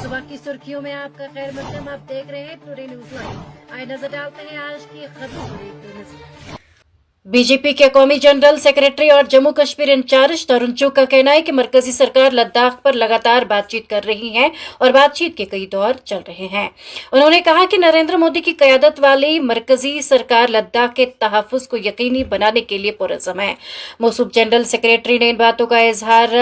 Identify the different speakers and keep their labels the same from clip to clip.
Speaker 1: सुबह की सुर्खियों में आपका खैर मकदम। आप देख रहे हैं टुडे न्यूज लाइव। आइए नजर डालते हैं आज की खबरों। बीजेपी के कौमी जनरल सेक्रेटरी और जम्मू कश्मीर इंचार्ज तरुण चुग का कहना है कि मरकजी सरकार लद्दाख पर लगातार बातचीत कर रही है और बातचीत के कई दौर चल रहे हैं। उन्होंने कहा कि नरेंद्र मोदी की क़यादत वाली मरकजी सरकार लद्दाख के तहफ़्फ़ुज़ को यकीनी बनाने के लिए पुरज़म है। मौसूफ जनरल सेक्रेटरी ने इन बातों का इजहार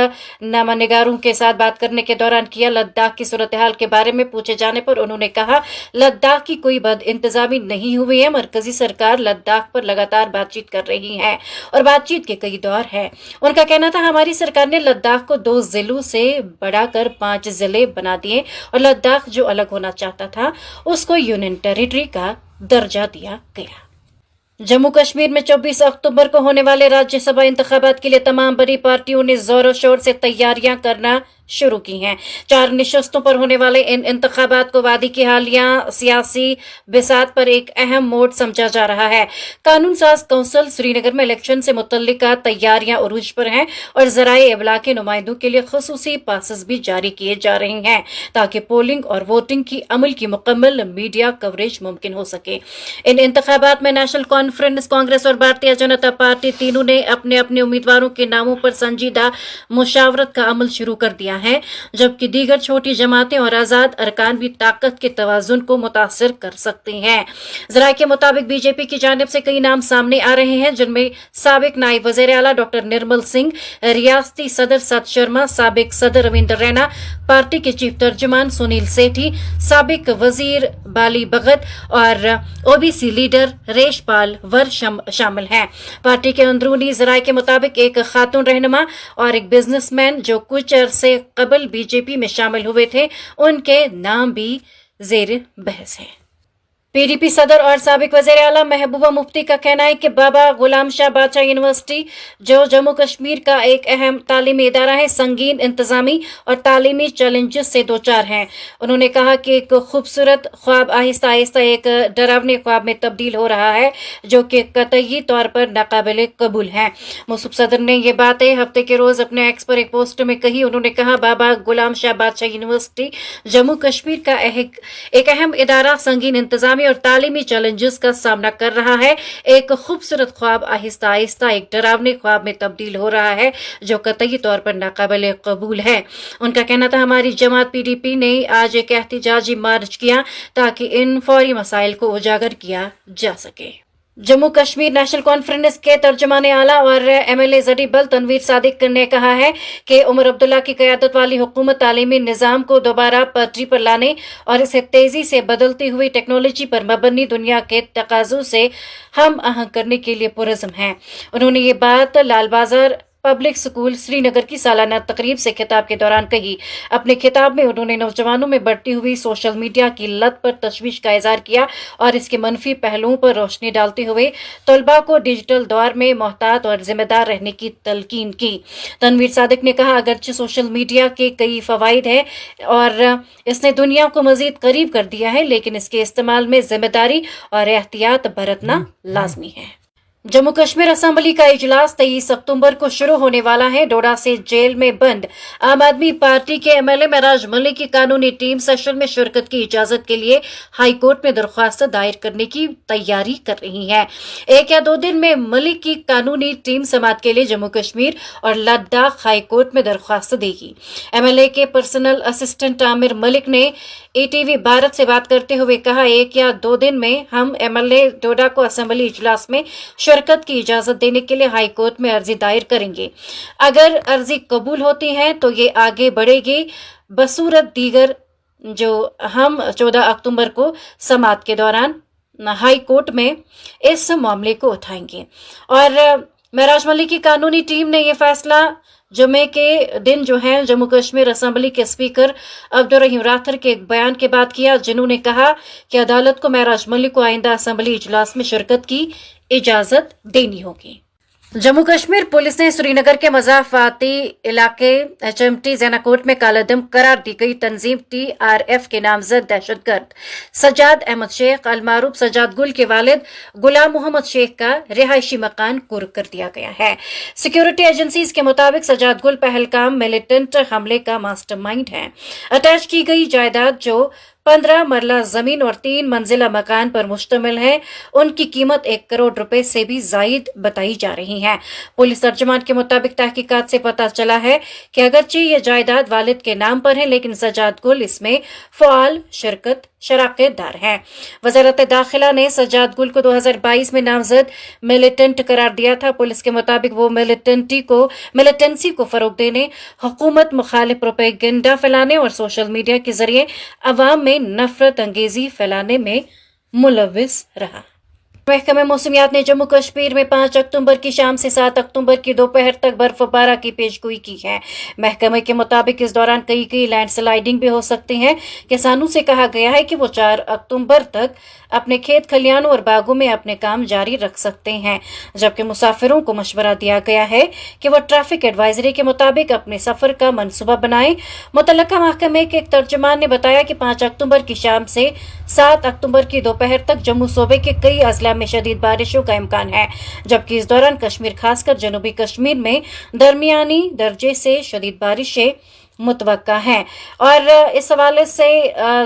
Speaker 1: नामानिगारों के साथ बात करने के दौरान किया। लद्दाख की सूरत हाल के बारे में पूछे जाने पर उन्होंने कहा, लद्दाख की कोई बद इंतजामी नहीं हुई है। मरकजी सरकार लद्दाख पर लगातार बातचीत कर रही है और बातचीत के कई दौर हैं। उनका कहना था, हमारी सरकार ने लद्दाख को 2 जिलों से बढ़ाकर 5 जिले बना दिए और लद्दाख जो अलग होना चाहता था उसको यूनियन टेरिटरी का दर्जा दिया गया। जम्मू कश्मीर में 24 अक्टूबर को होने वाले राज्यसभा इंतखाबात के लिए तमाम बड़ी पार्टियों ने जोरों शोर से तैयारियां करना शुरू की हैं। 4 नशस्तों पर होने वाले इन इंतखाबात को वादी की हालिया सियासी बिसात पर एक अहम मोड़ समझा जा रहा है। कानून साज कौंसिल श्रीनगर में इलेक्शन से मुतल्लिका तैयारियां उरूज पर हैं और ज़राए इब्लाग के नुमाइंदों के लिए खुसूसी पासेस भी जारी किए जा रहे हैं ताकि पोलिंग और वोटिंग की अमल की मुकम्मल मीडिया कवरेज मुमकिन हो सके। इन इंतखाबात में नेशनल कॉन्फ्रेंस, कांग्रेस और भारतीय जनता पार्टी तीनों ने अपने अपने उम्मीदवारों के नामों पर संजीदा मुशावरत का अमल शुरू कर दिया है, जबकि दीगर छोटी जमातें और आजाद अरकान भी ताकत के तवाजुन को मुतासिर कर सकती हैं। ज़राए के मुताबिक बीजेपी की जानिब से कई नाम सामने आ रहे हैं, जिनमें साबिक नायब वज़ीर आला डॉक्टर निर्मल सिंह, रियासती सदर सत शर्मा, साबिक सदर रविंद्र रैना, पार्टी के चीफ तर्जुमान सुनील सेठी, साबिक वजीर बाली भगत और ओबीसी लीडर रेशपाल वर शामिल हैं। पार्टी के अंदरूनी ज़राए के मुताबिक एक खातून रहनुमा और एक बिजनेसमैन जो कुछ अरसे कबल बीजेपी में शामिल हुए थे, उनके नाम भी ज़ेर बहस है। पीडीपी सदर और साबिक वज़ीर आला महबूबा मुफ्ती का कहना है कि बाबा गुलाम शाह बादशाह यूनिवर्सिटी, जो जम्मू कश्मीर का एक अहम तालीमी इदारा है, संगीन इंतजामी और तालीमी चैलेंजेस से दो चार हैं। उन्होंने कहा कि एक खूबसूरत ख्वाब आहिस्ता आहिस्ता एक डरावने ख्वाब में तब्दील हो रहा है, जो कि कतई तौर पर नाकाबिल कबूल है। मौसूफ सदर ने ये बातें हफ्ते के रोज अपने एक्स पर एक पोस्ट में कही। उन्होंने कहा, बाबा गुलाम शाह बादशाह यूनिवर्सिटी जम्मू कश्मीर का एक अहम इदारा संगीन इंतजामी और तालीमी चैलेंजेस का सामना कर रहा है। एक खूबसूरत ख्वाब आहिस्ता आहिस्ता एक डरावने ख्वाब में तब्दील हो रहा है, जो कतई तौर पर नाकाबिल कबूल है। उनका कहना था, हमारी जमात पीडीपी ने आज एक एहतिजाजी मार्च किया ताकि इन फौरी मसाइल को उजागर किया जा सके। जम्मू कश्मीर नेशनल कॉन्फ्रेंस के तर्जुमान आला और एमएलए जडीबल तनवीर सादिक ने कहा है कि उमर अब्दुल्ला की क़यादत वाली हुकूमत तालीमी निज़ाम को दोबारा पटरी पर लाने और इसे तेजी से बदलती हुई टेक्नोलॉजी पर मबनी दुनिया के तकाज़ों से हम आहंग करने के लिए पुरज़म है। उन्होंने ये बात लाल बाजार पब्लिक स्कूल श्रीनगर की सालाना तकरीब से खिताब के दौरान कही। अपने खिताब में उन्होंने नौजवानों में बढ़ती हुई सोशल मीडिया की लत पर तशवीश का इज़हार किया और इसके मनफी पहलुओं पर रोशनी डालते हुए तलबा को डिजिटल दौर में मोहतात और जिम्मेदार रहने की तलकीन की। तनवीर सादिक ने कहा, अगरचे सोशल मीडिया के कई फ़वाइद हैं और इसने दुनिया को मज़ीद करीब कर दिया है, लेकिन इसके इस्तेमाल में जिम्मेदारी और एहतियात बरतना लाजमी है। जम्मू कश्मीर असेंबली का इजलास 23 अक्टूबर को शुरू होने वाला है। डोडा से जेल में बंद आम आदमी पार्टी के एमएलए महराज मलिक की कानूनी टीम सेशन में शिरकत की इजाजत के लिए हाई कोर्ट में दरख्वास्त दायर करने की तैयारी कर रही है। 1 या 2 दिन में मलिक की कानूनी टीम समाअत के लिए जम्मू कश्मीर और लद्दाख हाई कोर्ट में दरख्वास्त देगी। एमएलए के पर्सनल असिस्टेंट आमिर मलिक ने ईटीवी भारत से बात करते हुए कहा, 1 या 2 दिन में हम एमएलए डोडा को असेंबली इजलास में शिरकत की इजाजत देने के लिए हाई कोर्ट में अर्जी दायर करेंगे। अगर अर्जी कबूल होती है तो ये आगे बढ़ेगी बसूरत दीगर जो हम 14 अक्टूबर को समाअत के दौरान हाई कोर्ट में इस मामले को उठाएंगे। और महराज मलिक की कानूनी टीम ने यह फैसला जुमे के दिन जो है जम्मू कश्मीर असेंबली के स्पीकर अब्दुल रहीम राथर के एक बयान के बाद किया, जिन्होंने कहा कि अदालत को महराज मलिक को आइंदा असेंबली इजलास में शिरकत की इजाजत देनी होगी। जम्मू कश्मीर पुलिस ने श्रीनगर के मजाफाती इलाके HMT जैनाकोट में कालादम करार दी गई तंजीम TRF के नामजद दहशतगर्द सजाद अहमद शेख अलमारूफ सजाद गुल के वालिद गुलाम मोहम्मद शेख का रिहायशी मकान कुर्क कर दिया गया है। सिक्योरिटी एजेंसीज के मुताबिक सजाद गुल पहलगाम मिलिटेंट हमले का मास्टरमाइंड है। अटैच की गई जायदाद जो 15 मरला जमीन और 3 मंजिला मकान पर मुश्तमिल है, उनकी कीमत 1 करोड़ रुपए से भी जायद बताई जा रही है। पुलिस तर्जुमान के मुताबिक तहकीकात से पता चला है कि अगरचे ये जायदाद वालिद के नाम पर है, लेकिन सजाद गुल इसमें फ़आल शराकतदार है। वज़ारत दाखिला ने सजाद गुल को 2022 में नामजद मिलिटेंट करार दिया था। पुलिस के मुताबिक वो मिलिटेंसी को फरोग देने, हुकूमत मुखालिफ प्रोपेगेंडा फैलाने और सोशल मीडिया के जरिए अवाम में नफरत अंगेजी फैलाने में मुलविस रहा। महकमे मौसमियात ने जम्मू कश्मीर में 5 अक्टूबर की शाम से 7 अक्टूबर की दोपहर तक बर्फबारी की पेशगोई की है। महकमे के मुताबिक इस दौरान कई लैंडस्लाइडिंग भी हो सकती है। किसानों से कहा गया है कि वो 4 अक्टूबर तक अपने खेत खलियानों और बागों में अपने काम जारी रख सकते हैं, जबकि मुसाफिरों को मशवरा दिया गया है कि वो ट्रैफिक एडवाइजरी के मुताबिक अपने सफर का मनसूबा बनाएं। मुतल्लका महकमे के एक तर्जुमान ने बताया कि 5 अक्टूबर की शाम से 7 अक्टूबर की दोपहर तक जम्मू सूबे के कई अजला में शदीद बारिशों का इम्कान है, जबकि इस दौरान कश्मीर खासकर जनूबी कश्मीर में दरमियानी दर्जे से शदीद बारिशें मुतवक्का है। और इस हवाले से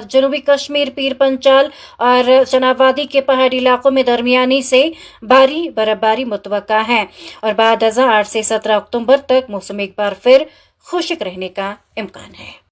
Speaker 1: जनूबी कश्मीर, पीर पंचाल और चनाब के पहाड़ी इलाकों में दरमियानी से भारी बर्फबारी मुतवक्का है और बाद 8 से 17 अक्टूबर तक मौसम एक बार फिर खुश्क रहने का इम्कान है।